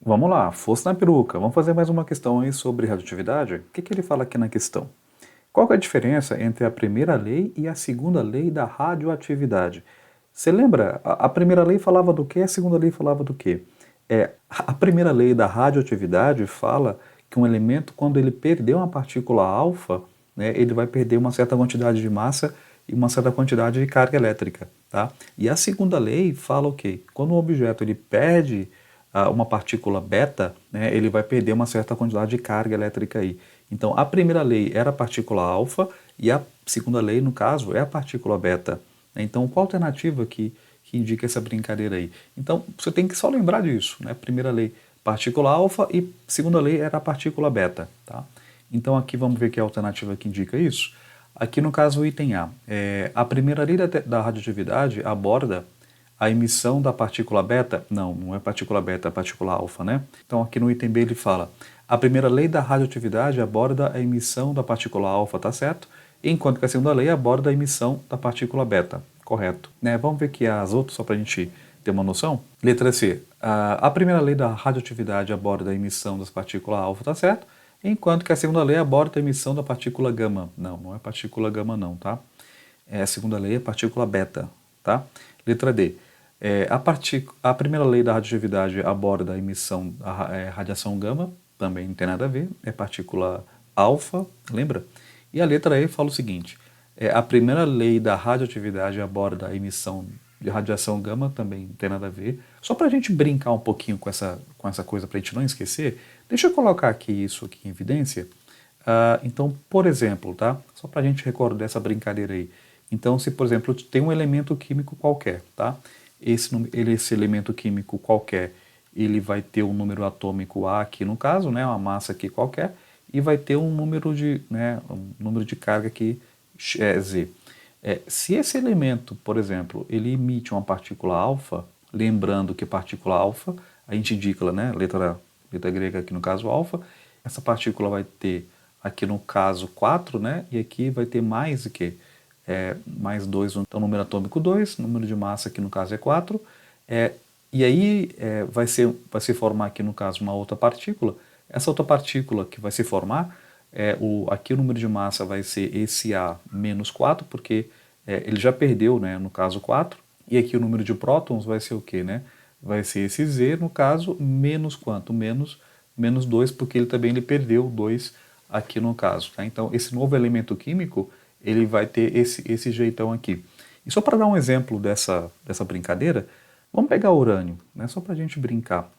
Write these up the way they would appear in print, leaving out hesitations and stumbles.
Vamos lá, força na peruca. Vamos fazer mais uma questão aí sobre radioatividade? O que ele fala aqui na questão? Qual que é a diferença entre a primeira lei e a segunda lei da radioatividade? Você lembra? A primeira lei falava do quê? A segunda lei falava do quê? A primeira lei da radioatividade fala que um elemento, quando ele perder uma partícula alfa, né, ele vai perder uma certa quantidade de massa e uma certa quantidade de carga elétrica. Tá? E a segunda lei fala o quê? Quando um objeto ele perde uma partícula beta, né, ele vai perder uma certa quantidade de carga elétrica aí. Então, a primeira lei era a partícula alfa e a segunda lei, no caso, é a partícula beta. Então, qual a alternativa que indica essa brincadeira aí? Então, você tem que só lembrar disso, né? Primeira lei, partícula alfa e segunda lei era a partícula beta, tá? Então, aqui vamos ver que é a alternativa que indica isso. Aqui no caso o item A, a primeira lei da radioatividade aborda a emissão da partícula beta. Não, não é partícula beta, é partícula alfa, né? Então aqui no item B ele fala, a primeira lei da radioatividade aborda a emissão da partícula alfa, tá certo? Enquanto que a segunda lei aborda a emissão da partícula beta, correto? Né? Vamos ver aqui as outras só para a gente ter uma noção? Letra C, a primeira lei da radioatividade aborda a emissão das partículas alfa, tá certo? Enquanto que a segunda lei aborda a emissão da partícula gama. Não, não é partícula gama não, tá? A segunda lei é partícula beta, tá? Letra D. A primeira lei da radioatividade aborda a emissão da radiação gama, também não tem nada a ver, é partícula alfa, lembra? E a letra E fala o seguinte, a primeira lei da radioatividade aborda a emissão de radiação gama, também não tem nada a ver. Só para a gente brincar um pouquinho com essa coisa, para a gente não esquecer, deixa eu colocar aqui isso aqui em evidência. Então, por exemplo, tá? Só para a gente recordar essa brincadeira aí. Então, se, por exemplo, tem um elemento químico qualquer, tá? Esse elemento químico qualquer, ele vai ter um número atômico A aqui no caso, né? Uma massa aqui qualquer, e vai ter um número de carga aqui, Z. Se esse elemento, por exemplo, ele emite uma partícula alfa, lembrando que partícula alfa, a gente indica, né, letra grega aqui no caso alfa, essa partícula vai ter aqui no caso 4, né, e aqui vai ter mais o que? Mais 2, então número atômico 2, número de massa aqui no caso é 4, e aí vai se formar aqui no caso uma outra partícula, essa outra partícula que vai se formar, aqui o número de massa vai ser esse A menos 4, porque ele já perdeu, né, no caso 4, e aqui o número de prótons vai ser o quê, né? Vai ser esse Z, no caso, menos quanto? Menos 2, porque ele perdeu 2 aqui no caso. Tá? Então, esse novo elemento químico, ele vai ter esse jeitão aqui. E só para dar um exemplo dessa brincadeira, vamos pegar o urânio, né, só para a gente brincar.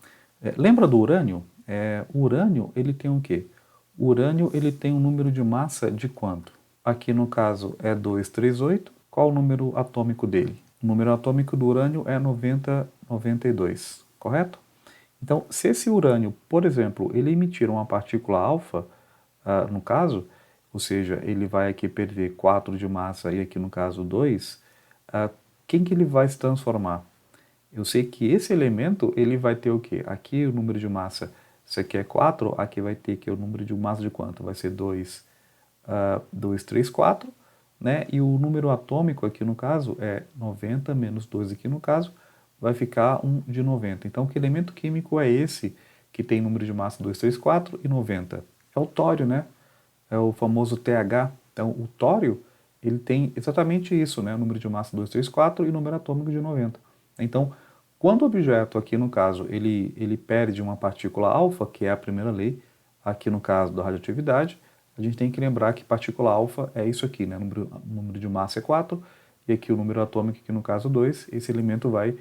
Lembra do urânio? O urânio, ele tem o quê? O urânio, ele tem um número de massa de quanto? Aqui no caso é 238. Qual o número atômico dele? O número atômico do urânio é 92, correto? Então, se esse urânio, por exemplo, ele emitir uma partícula alfa, no caso, ou seja, ele vai aqui perder 4 de massa e aqui no caso 2, quem que ele vai se transformar? Eu sei que esse elemento, ele vai ter o quê? Aqui o número de massa, isso aqui é 4, aqui vai ter que o número de massa de quanto? Vai ser 2, 3, 4, né? E o número atômico aqui no caso é 90 menos 2 aqui no caso, vai ficar 1 de 90. Então, que elemento químico é esse que tem número de massa 2, 3, 4 e 90? É o tório, né? É o famoso TH. Então, o tório, ele tem exatamente isso, né? O número de massa 2, 3, 4 e o número atômico de 90. Então, quando o objeto, aqui no caso, ele perde uma partícula alfa, que é a primeira lei, aqui no caso da radioatividade, a gente tem que lembrar que partícula alfa é isso aqui, né? O número de massa é 4, e aqui o número atômico, aqui no caso 2, esse elemento vai,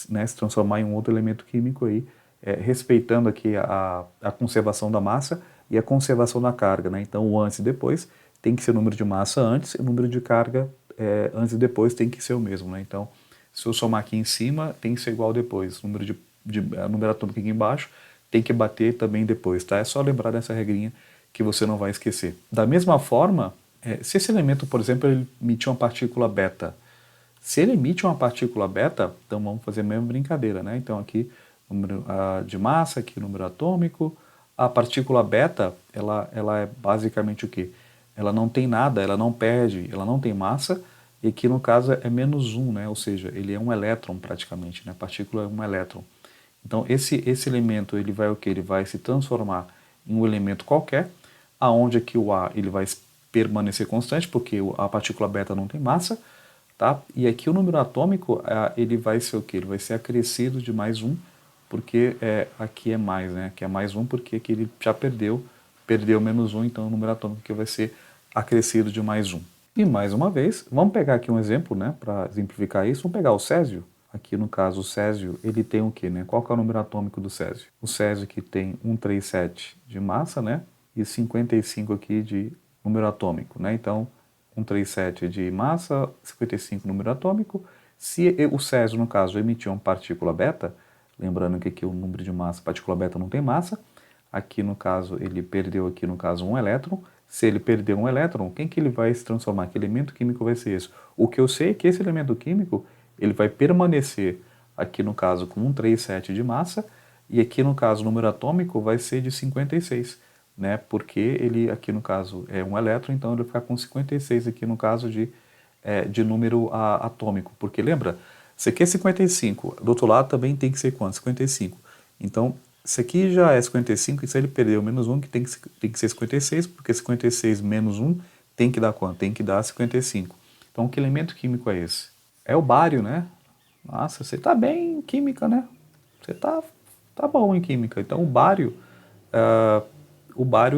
né, se transformar em um outro elemento químico aí, respeitando aqui a conservação da massa e a conservação da carga, né? Então o antes e depois tem que ser o número de massa antes, e o número de carga antes e depois tem que ser o mesmo, né? Então, se eu somar aqui em cima, tem que ser igual depois. O número atômico aqui embaixo tem que bater também depois, tá? É só lembrar dessa regrinha que você não vai esquecer. Da mesma forma, se esse elemento, por exemplo, ele emite uma partícula beta, se ele emite uma partícula beta, então vamos fazer a mesma brincadeira, né? Então aqui número de massa, aqui número atômico. A partícula beta, ela é basicamente o quê? Ela não tem nada, ela não perde, ela não tem massa, e aqui no caso é menos 1, né? Ou seja, ele é um elétron praticamente, né? A partícula é um elétron. Então esse elemento ele vai o que? Ele vai se transformar em um elemento qualquer, aonde aqui o A ele vai permanecer constante, porque a partícula beta não tem massa, tá? E aqui o número atômico ele vai ser o que? Ele vai ser acrescido de mais um, porque aqui é mais, né? Aqui é mais um porque aqui ele já perdeu menos um, então o número atômico aqui vai ser acrescido de mais um. E mais uma vez, vamos pegar aqui um exemplo, né, para exemplificar isso, vamos pegar o césio. Aqui no caso o césio, ele tem o que, né? Qual que é o número atômico do césio? O césio aqui tem 137 de massa, né? E 55 aqui de número atômico, né? Então, 137 de massa, 55 número atômico. Se o césio, no caso, emitiu uma partícula beta, lembrando que aqui o número de massa, partícula beta não tem massa, aqui no caso ele perdeu aqui no caso um elétron. Se ele perder um elétron, quem que ele vai se transformar? Que elemento químico vai ser esse? O que eu sei é que esse elemento químico ele vai permanecer aqui no caso com 137 de massa e aqui no caso o número atômico vai ser de 56, né? Porque ele aqui no caso é um elétron, então ele vai ficar com 56 aqui no caso de número atômico. Porque lembra, isso aqui é 55, do outro lado também tem que ser quanto? 55. Então, isso aqui já é 55, e se ele perdeu menos 1, que tem que ser 56, porque 56 menos 1 tem que dar quanto? Tem que dar 55. Então, que elemento químico é esse? É o bário, né? Nossa, você tá bem em química, né? Você tá bom em química. Então, o bário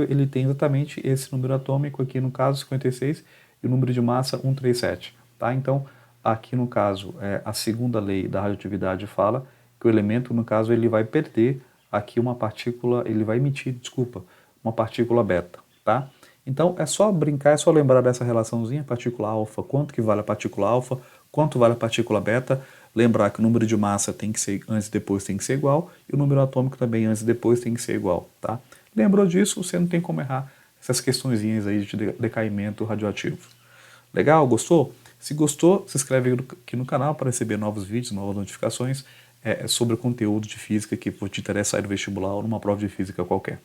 ele tem exatamente esse número atômico aqui, no caso 56, e o número de massa 137. Tá? Então, aqui no caso, a segunda lei da radioatividade fala que o elemento, no caso, ele vai perder aqui uma partícula, ele vai emitir, desculpa, uma partícula beta, tá? Então é só brincar, é só lembrar dessa relaçãozinha, partícula alfa, quanto que vale a partícula alfa, quanto vale a partícula beta, lembrar que o número de massa tem que ser antes e depois tem que ser igual, e o número atômico também antes e depois tem que ser igual, tá? Lembrou disso, você não tem como errar essas questõezinhas aí de decaimento radioativo. Legal? Gostou? Se gostou, se inscreve aqui no canal para receber novos vídeos, novas notificações sobre o conteúdo de física que te interessar no vestibular ou numa prova de física qualquer.